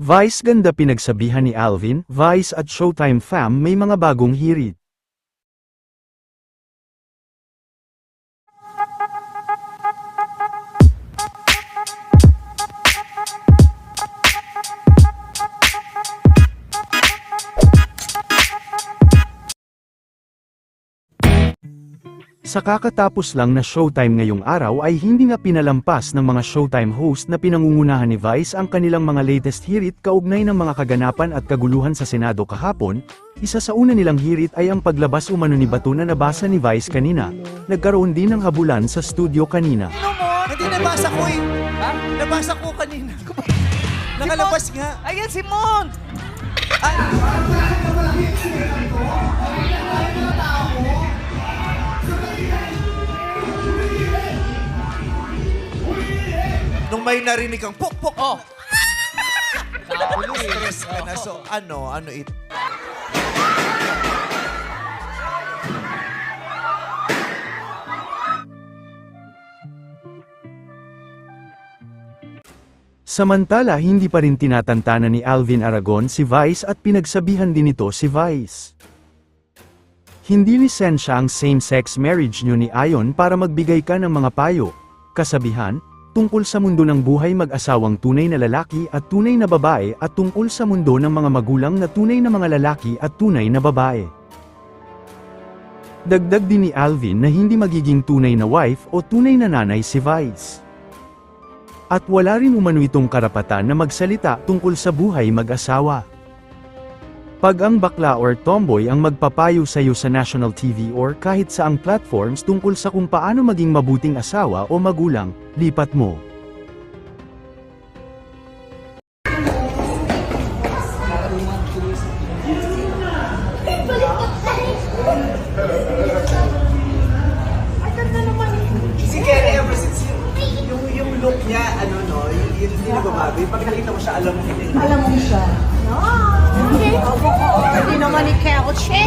Vice ganda pinagsabihan ni Alvin, Vice at Showtime fam may mga bagong hirit. Sa kakatapos lang na Showtime ngayong araw ay hindi nga pinalampas ng mga Showtime host na pinangungunahan ni Vice ang kanilang mga latest hirit kaugnay ng mga kaganapan at kaguluhan sa Senado kahapon. Isa sa una nilang hirit ay ang paglabas umano ni Bato na nabasa ni Vice kanina. Nagkaroon din ng habulan sa studio kanina. Hindi, nabasa ko eh. Ha? Nabasa ko kanina. Nakalabas nga. Ayan si Mon! Nung may narinig kang pok-pok. Oh! Stress ka na. So, ano it? Samantala hindi pa rin tinatantana ni Alvin Aragon si Vice at pinagsabihan din ito si Vice. Hindi lisensya ang same-sex marriage nyo ni Ayon para magbigay ka ng mga payo, kasabihan, tungkol sa mundo ng buhay mag-asawang tunay na lalaki at tunay na babae at tungkol sa mundo ng mga magulang na tunay na mga lalaki at tunay na babae. Dagdag din ni Alvin na hindi magiging tunay na wife o tunay na nanay si Vice. At wala rin umano itong karapatan na magsalita tungkol sa buhay mag-asawa. Pag ang bakla or tomboy ang magpapayo sa iyo sa national TV or kahit saang platforms tungkol sa kung paano maging mabuting asawa o magulang, lipat mo. Si Kerry, ever since yung look niya, hindi nagbabago. Pag nakita mo siya, alam mo hindi. Alam mo siya. No. Okay. Hindi naman ni Kelsey.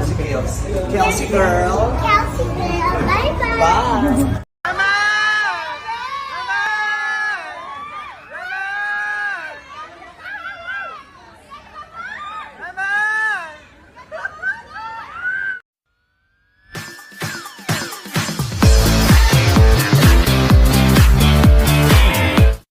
Si Kelsey. Kelsey girl. Kelsey girl. Bye-bye. Bye.